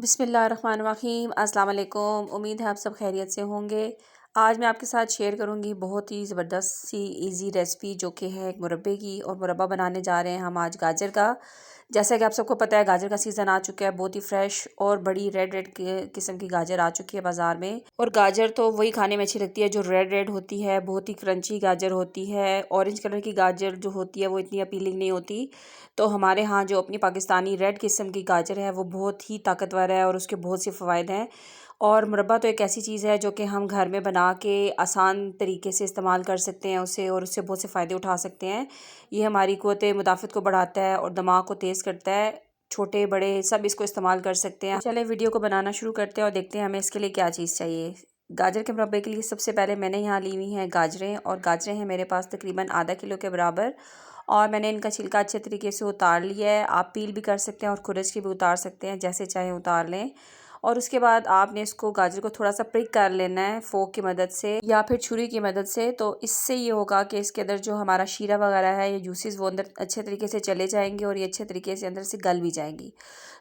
बिस्मिल्लाहिर्रहमानिर्रहीम अस्सलाम वालेकुम। उम्मीद है आप सब खैरियत से होंगे। आज मैं आपके साथ शेयर करूंगी बहुत ही ज़बरदस्त सी इजी रेसिपी जो कि है एक मुरब्बे की। और मुरब्बा बनाने जा रहे हैं हम आज गाजर का। जैसा कि आप सबको पता है गाजर का सीज़न आ चुका है। बहुत ही फ्रेश और बड़ी रेड रेड किस्म की गाजर आ चुकी है बाज़ार में। और गाजर तो वही खाने में अच्छी लगती है जो रेड रेड होती है, बहुत ही क्रंची गाजर होती है। ऑरेंज कलर की गाजर जो होती है वो इतनी अपीलिंग नहीं होती। तो हमारे यहाँ जो अपनी पाकिस्तानी रेड किस्म की गाजर है वो बहुत ही ताकतवर है और उसके बहुत से फ़ायदे हैं। और मुरब्बा तो एक ऐसी चीज़ है जो कि हम घर में बना के आसान तरीके से इस्तेमाल कर सकते हैं उसे, और उससे बहुत से फ़ायदे उठा सकते हैं। ये हमारी क़ुव्वत मुदाफ़त को बढ़ाता है और दिमाग को तेज़ करता है। छोटे बड़े सब इसको इस्तेमाल कर सकते हैं। चले वीडियो को बनाना शुरू करते हैं और देखते हैं हमें इसके लिए क्या चीज़ चाहिए। गाजर के मुरब्बे के लिए सबसे पहले मैंने यहाँ ली हुई हैं गाजरें, और गाजरें हैं मेरे पास तकरीबन आधा किलो के बराबर। और मैंने इनका छिलका अच्छे तरीके से उतार लिया है। आप पील भी कर सकते हैं और खुरच के भी उतार सकते हैं, जैसे चाहे उतार लें। और उसके बाद आपने इसको गाजर को थोड़ा सा प्रिक कर लेना है फोक की मदद से या फिर छुरी की मदद से। तो इससे ये होगा कि इसके अंदर जो हमारा शीरा वगैरह है या जूसेस वो अंदर अच्छे तरीके से चले जाएंगे और ये अच्छे तरीके से अंदर से गल भी जाएंगी।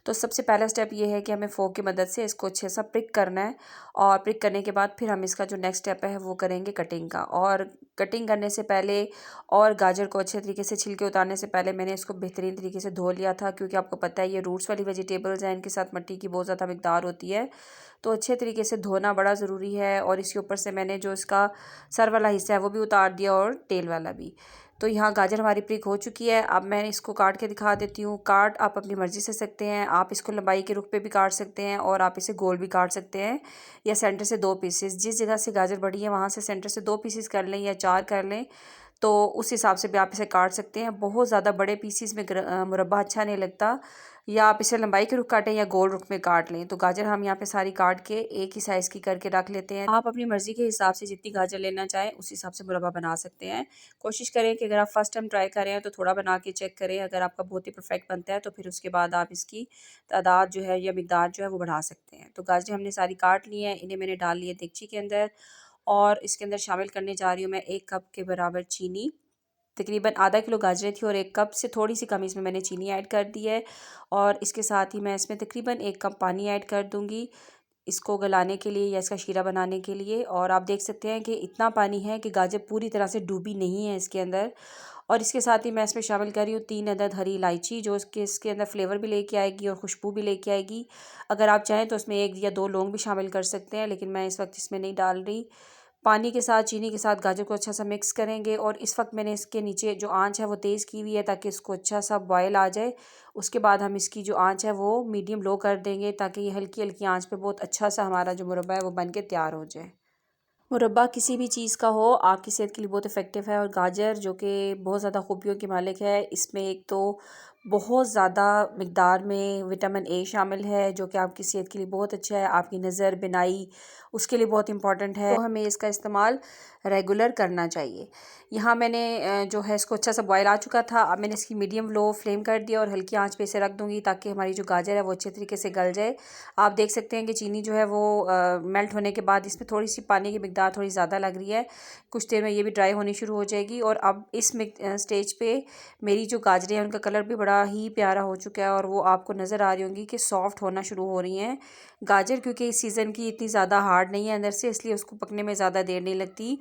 तो सबसे पहला स्टेप ये है कि हमें फोक की मदद से इसको अच्छे सा प्रिक करना है। और प्रिक करने के बाद फिर हम इसका जो नेक्स्ट स्टेप है वो करेंगे कटिंग का। और कटिंग करने से पहले और गाजर को अच्छे तरीके से छिलके उतारने से पहले मैंने इसको बेहतरीन तरीके से धो लिया था, क्योंकि आपको पता है ये रूट्स वाली वेजिटेबल्स हैं, इनके साथ मिट्टी की बहुत ज़्यादा मिकदार होती है। तो अच्छे तरीके से धोना बड़ा ज़रूरी है। और इसके ऊपर से मैंने जो इसका सर वाला हिस्सा है वो भी उतार दिया और टेल वाला भी। तो यहाँ गाजर हमारी प्रिक हो चुकी है। अब मैं इसको काट के दिखा देती हूँ। काट आप अपनी मर्ज़ी से सकते हैं। आप इसको लंबाई के रुख पे भी काट सकते हैं और आप इसे गोल भी काट सकते हैं, या सेंटर से 2 पीसेस, जिस जगह से गाजर बड़ी है वहाँ से सेंटर से 2 पीसेस कर लें या 4 कर लें, तो उस हिसाब से भी आप इसे काट सकते हैं। बहुत ज़्यादा बड़े पीसीस में मुरब्बा अच्छा नहीं लगता। या आप इसे लंबाई के रुख काटें या गोल रुख में काट लें। तो गाजर हम यहाँ पे सारी काट के एक ही साइज़ की करके रख लेते हैं। आप अपनी मर्ज़ी के हिसाब से जितनी गाजर लेना चाहें उस हिसाब से मुरब्बा बना सकते हैं। कोशिश करें कि अगर आप फर्स्ट टाइम ट्राई कर रहे हैं तो थोड़ा बना के चेक करें। अगर आपका बहुत ही परफेक्ट बनता है तो फिर उसके बाद आप इसकी तादाद जो है या मिकदार जो है वो बढ़ा सकते हैं। तो गाजर हमने सारी काट ली हैं, इन्हें मैंने डाल लिया देगची के अंदर। और इसके अंदर शामिल करने जा रही हूँ मैं 1 कप के बराबर चीनी। तकरीबन आधा किलो गाजरें थी और 1 कप से थोड़ी सी कम इसमें मैंने चीनी ऐड कर दी है। और इसके साथ ही मैं इसमें तकरीबन 1 कप पानी ऐड कर दूँगी इसको गलाने के लिए या इसका शीरा बनाने के लिए। और आप देख सकते हैं कि इतना पानी है कि गाजर पूरी तरह से डूबी नहीं है इसके अंदर। और इसके साथ ही मैं इसमें शामिल कर रही हूँ 3 अदद हरी इलायची, जो इसके अंदर फ्लेवर भी लेके आएगी और खुशबू भी लेके आएगी। अगर आप चाहें तो इसमें 1 या 2 लौंग भी शामिल कर सकते हैं, लेकिन मैं इस वक्त इसमें नहीं डाल रही। पानी के साथ चीनी के साथ गाजर को अच्छा सा मिक्स करेंगे। और इस वक्त मैंने इसके नीचे जो आंच है वो तेज़ की हुई है ताकि इसको अच्छा सा बॉयल आ जाए। उसके बाद हम इसकी जो आंच है वो मीडियम लो कर देंगे ताकि ये हल्की हल्की आंच पे बहुत अच्छा सा हमारा जो मुरब्बा है वो बन के तैयार हो जाए। मुरब्बा किसी भी चीज़ का हो आपकी सेहत के लिए बहुत इफ़ेक्टिव है। और गाजर जो कि बहुत ज़्यादा खूबियों की मालिक है, इसमें एक तो बहुत ज़्यादा मिकदार में विटामिन ए शामिल है जो कि आपकी सेहत के लिए बहुत अच्छा है। आपकी नज़र बिनाई उसके लिए बहुत इंपॉर्टेंट है, तो हमें इसका इस्तेमाल रेगुलर करना चाहिए। यहाँ मैंने जो है इसको अच्छा सा बॉयल आ चुका था। अब मैंने इसकी मीडियम लो फ्लेम कर दिया और हल्की आंच पे इसे रख दूँगी ताकि हमारी जो गाजर है वो अच्छे तरीके से गल जाए। आप देख सकते हैं कि चीनी जो है वो मेल्ट होने के बाद इसमें थोड़ी सी पानी की मिकदार थोड़ी ज़्यादा लग रही है। कुछ देर में ये भी ड्राई होनी शुरू हो जाएगी। और अब इस स्टेज पे मेरी जो गाजरें हैं उनका कलर भी बड़ा ही प्यारा हो चुका है और वो आपको नज़र आ रही होंगी कि सॉफ्ट होना शुरू हो रही हैं गाजर, क्योंकि इस सीज़न की इतनी ज़्यादा हार्ड नहीं है अंदर से, इसलिए उसको पकने में ज़्यादा देर नहीं लगती।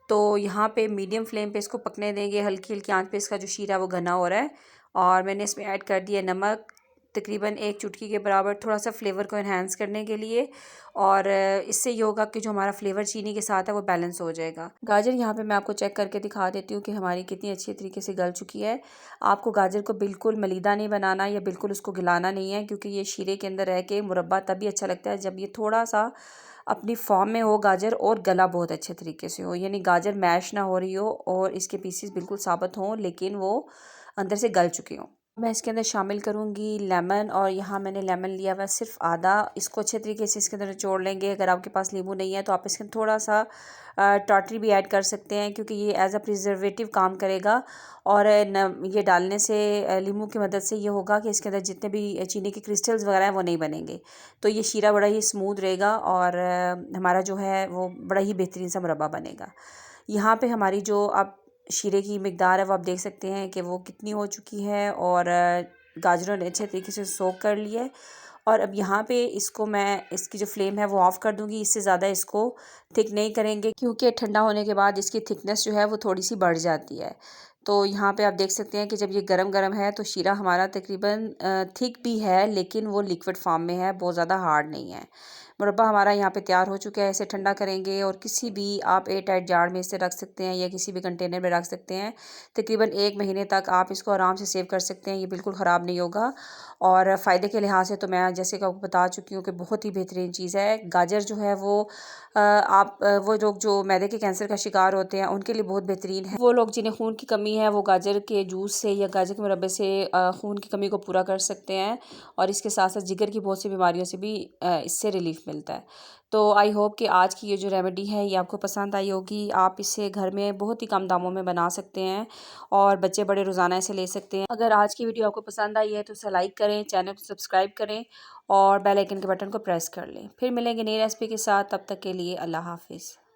तो यहाँ पे मीडियम फ्लेम पे इसको पकने देंगे, हल्की हल्की आंच पे इसका जो शीरा है वो घना हो रहा है। और मैंने इसमें ऐड कर दिया नमक, तकरीबन 1 चुटकी के बराबर, थोड़ा सा फ्लेवर को एनहांस करने के लिए। और इससे ये होगा कि जो हमारा फ्लेवर चीनी के साथ है वो बैलेंस हो जाएगा। गाजर यहाँ पे मैं आपको चेक करके दिखा देती हूँ कि हमारी कितनी अच्छी तरीके से गल चुकी है। आपको गाजर को बिल्कुल मलीदा नहीं बनाना या बिल्कुल उसको गलाना नहीं है, क्योंकि ये शीरे के अंदर रह के मुरब्बा तभी अच्छा लगता है जब ये थोड़ा सा अपनी फॉर्म में हो गाजर और गला बहुत अच्छे तरीके से हो, यानी गाजर मैश ना हो रही हो और इसके पीसेस बिल्कुल साबुत हों लेकिन वो अंदर से गल चुके हों। मैं इसके अंदर शामिल करूँगी लेमन, और यहाँ मैंने लेमन लिया हुआ सिर्फ आधा। इसको अच्छे तरीके से इसके अंदर निचोड़ लेंगे। अगर आपके पास नींबू नहीं है तो आप इसके अंदर थोड़ा सा टाटरी भी ऐड कर सकते हैं, क्योंकि ये एज अ प्रिजर्वेटिव काम करेगा। और ये डालने से नींबू की मदद से ये होगा कि इसके अंदर जितने भी चीनी के क्रिस्टल्स वगैरह हैं वो नहीं बनेंगे। तो ये शीरा बड़ा ही स्मूथ रहेगा और हमारा जो है वो बड़ा ही बेहतरीन सा मुरब्बा बनेगा। यहाँ पे हमारी जो अब शीरे की मिकदार है वो आप देख सकते हैं कि वो कितनी हो चुकी है। और गाजरों ने अच्छे तरीके से सोक कर लिया है। और अब यहाँ पे इसको मैं इसकी जो फ्लेम है वो ऑफ़ कर दूँगी। इससे ज़्यादा इसको थिक नहीं करेंगे, क्योंकि ठंडा होने के बाद इसकी थिकनेस जो है वो थोड़ी सी बढ़ जाती है। तो यहाँ पे आप देख सकते हैं कि जब ये गरम गरम है तो शीरा हमारा तकरीबन थिक भी है, लेकिन वो लिक्विड फॉर्म में है, बहुत ज़्यादा हार्ड नहीं है। मुरब्बा हमारा यहाँ पे तैयार हो चुका है। इसे ठंडा करेंगे और किसी भी आप एयर टाइट जार में इसे रख सकते हैं या किसी भी कंटेनर में रख सकते हैं। तकरीबन 1 महीने तक आप इसको आराम से सेव कर सकते हैं, ये बिल्कुल ख़राब नहीं होगा। और फ़ायदे के लिहाज से तो मैं जैसे कि आपको बता चुकी हूँ कि बहुत ही बेहतरीन चीज़ है। गाजर जो है वो वो लोग जो मैदे के कैंसर का शिकार होते हैं उनके लिए बहुत बेहतरीन है। वो लोग जिन्हें खून की कमी है वो गाजर के जूस से या गाजर के मुरब्बे से खून की कमी को पूरा कर सकते हैं, और इसके साथ साथ जिगर की बहुत सी बीमारियों से भी इससे रिलीफ मिलता है। तो आई होप कि आज की ये जो रेमेडी है ये आपको पसंद आई होगी। आप इसे घर में बहुत ही कम दामों में बना सकते हैं और बच्चे बड़े रोज़ाना इसे ले सकते हैं। अगर आज की वीडियो आपको पसंद आई है तो इसे लाइक करें, चैनल को सब्सक्राइब करें और बेल आइकन के बटन को प्रेस कर लें। फिर मिलेंगे नई रेसिपी के साथ, तब तक के लिए अल्लाह हाफ़िज़।